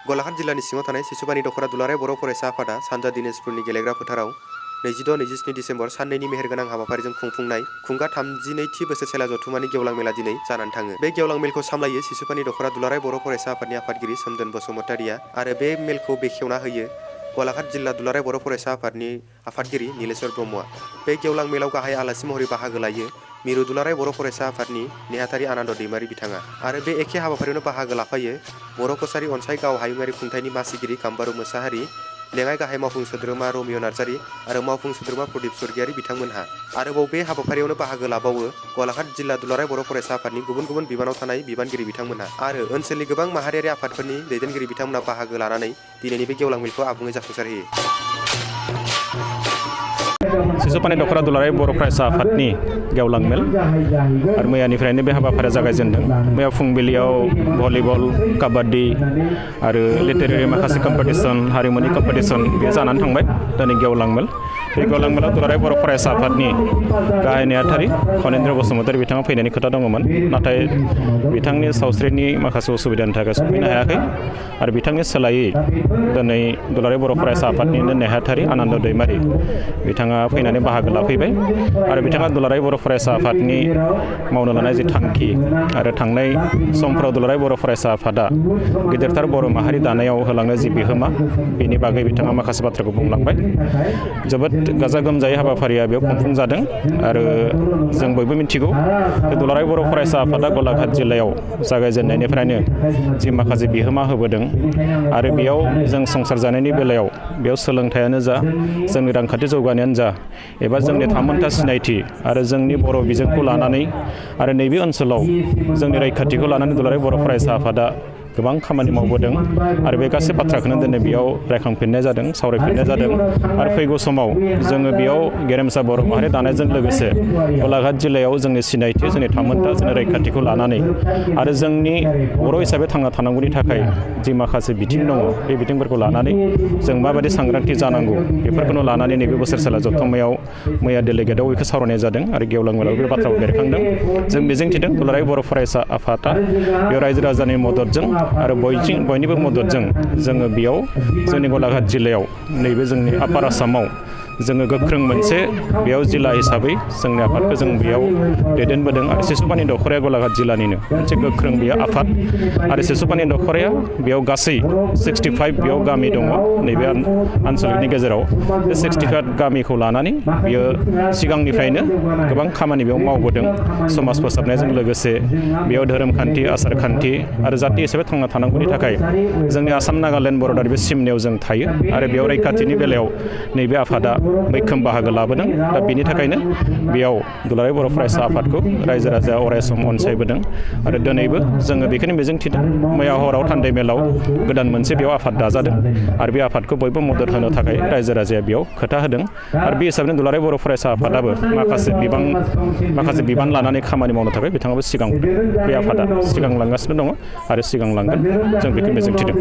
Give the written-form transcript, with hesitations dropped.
गलाघाट जिल्लानि सिङाव थानाय सिसुपानि दखरा दुलाराय बर' फरायसा आफादा सानजा दिनाजपुरनि गेलेग्रा फोथाराव 22-27 दिसेम्बर साननैनि मेहेरगोनां हाबाफारिजों खुंफुंनाय खुंगा 32थि बोसोरसेला जथुमानि गेवलां मेला दिनै जानानै थाङो। बे गेवलां मेलखौ सामलायो सिसुपानि दखरा दुलाराय बर' फरायसा आफादनि आफादगिरि सोमदोन बसुमतारिया आरो बे मेलखौ बेखेवना होयो गलाघाट जिल्ला दुलाराय बर' फरायसा आफादनि आफादगिरि नीलेश्वर ब्रह्मआ। बे गेवलां मेलाव गाहाय आलासि महरै बाहागो लायो मिरु दुलाराय बर' फरायसा आफादनि नेहाथारि आनन्द दैमारि बिथाङा आरो बे एखे हाबाफारियावनो बाहागो लाफायो बर' कसारी अनसाय गाव हायुङारि खुंथायनि मासिगिरि गाम्बारु मोसाहारि, लेङाइ गाहाय मावफुं सोद्रोमा रमिय नार्जारि आरो मावफुं सोद्रोमा प्रदीप स्वर्गियारि बिथांमोनहा। आरोबाव बे हाबाफारियावनो बाहागो लाबावो गलाघाट जिल्ला दुलाराय बर' फरायसा आफादनि गुबुन गुबुन बिबानाव थानाय बिबानगिरि बिथांमोनहा आरो ओनसोलनि गोबां माहारियारि आफादफोरनि दैदेनगिरि बिथांमोनहा बाहागो लानानै दिनैनि बे गेवलां मेलखौ आबुङै जाफुंसारहोयो। सिसुपानि दखरा दुलाराय बर' फरायसा आफादनि गेवलां मेल आरो मैयानिफ्रायनो बे हाबाफारिया जागायजेनदों। मैया फुंबिलियाव भलिबल, काबाड्डि आरो लिटारेरि माखासे कम्पिटिसन, हारिमुनि कम्पिटिसन बे जानानै थांबाय। दिनै गेवलां मेल। बे गेवलां मेलाव दुलाराय बर' फरायसा आफादनि गाहाय नेहाथारि खनेन्द्र बसुमतारि बिथाङा फैनायनि खोथा दङमोन, नाथाय बिथांनि सावस्रिनि माखासे उसुबिदानि थाखाय सफैनो हायाखै आरो बिथांनि सोलायै दिनै दुलाराय बर' फरायसा आफादनिनो नेहाथारि आनन्द दैमारि बिथाङा फैनानै बाहागो लाफैबाय आरो बिथाङा दुलाराय बर' फरायसा आफादनि मावनो लानाय जि थांखि आरो थांनाय समफोराव दुलाराय बर' फरायसा आफादा गिदिरथार बर' माहारि दानायाव होलांनो जि बिहोमा बेनि बागै बिथाङा माखासे बाथ्राखौ बुंलांबाय। जोबोद गाजा गोमजायै हाबाफारिया बेयाव खुंफुंजादों आरो जों बयबो मिथिगौ दुलाराय बर' फरायसा आफादा गलाघाट जिल्लायाव जागायजेननायनिफ्रायनो जि माखासे बिहोमा होबोदों आरो बेयाव जों संसार जानायनि बेलायाव बेयाव सोलोंथायानो जा, जोंनि रांखान्थि जौगानायानो जा एबा जोंनि थामोनथा सिनायथि आरो जोंनि बर' बिजोंखौ लानानै आरो नैबे ओनसोलाव जोंनि रैखाथिखौ लानानै दुलाराय बर' फरायसा आफादा गोबां खामानि मावबोदों आरो बे गासै बाथ्राखौनो दिनै बेयाव रायखांफिननाय जादों, सावरायफिननाय जादों आरो फैगौ समाव जोङो बेयाव गेरेमसा बर' माहारि दानायजों लोगोसे गलाघाट जिल्लायाव जोंनि सिनायथि, जोंनि थामोनथा, जोंनि रैखाथिखौ लानानै आरो जोंनि बर' हिसाबै थांना थानांगौनि थाखाय जि माखासे बिथिं दङ बे बिथिंफोरखौ लानानै जों माबायदि सांग्रांथि जानांगौ बेफोरखौनो लानानै नैबे बोसोरसेला जथुम्मायाव मैया डेलिगेटआव बेखौ सावरायनाय जादों आरो गेवलां मेलाव बे बाथ्राखौ बेरखांदों। जों मिजिंथिदों दुलाराय बर' फरायसा आफादा बेयाव रायजो राजानि मददजों आरो बयनिबो मददजों जोङो बेयाव जोंनि गलाघाट जिल्लायाव नैबे जोंनि आपार आसामाव जोङो गोख्रों मोनसे बेयाव जिल्ला हिसाबै जोंनि आफादखौ जों बेयाव दैदेनबोदों आरो सिसुपानि दखराया गलाघाट जिल्लानिनो मोनसे गोख्रों बेयो आफाद आरो सिसुपानि दखराया बेयाव गासै 65 बेयाव गामि दङ नैबे आनसलिकनि गेजेराव। बे 65 गामिखौ लानानै बियो सिगांनिफ्रायनो गोबां खामानि बेयाव मावबोदों समाज फोसाबनायजों लोगोसे बेयाव धोरोम खान्थि, आसार खान्थि आरो जाति हिसाबै थांना थानांगौनि थाखाय जोंनि आसाम नागालेण्ड बर्डार बे सिमनायाव जों थायो आरो बेयाव रैखाथिनि बेलायाव नैबे आफादा मैखोम बाहागो लाबोदों। दा बेनि थाखायनो बेयाव दुलाराय बर' फरायसा आफादखौ रायजो राजाया अरायसम अनसायबोदों आरो दिनैबो जोङो बेखौनो मिजिंथिदों मैया हराव थान्दै मेलाव गोदान मोनसे बेयाव आफाद दाजादों आरो बे आफादखौ बयबो मदद होनो थाखाय रायजो राजाया बेयाव खोथा होदों आरो बे हिसाबैनो दुलाराय बर' फरायसा आफादाबो माखासे बिबान लानानै खामानि मावनो थाखाय बिथाङाबो बे आफादा सिगांलांगासिनो दङ आरो सिगांलांगोन जों बेखौ मिजिंथिदों।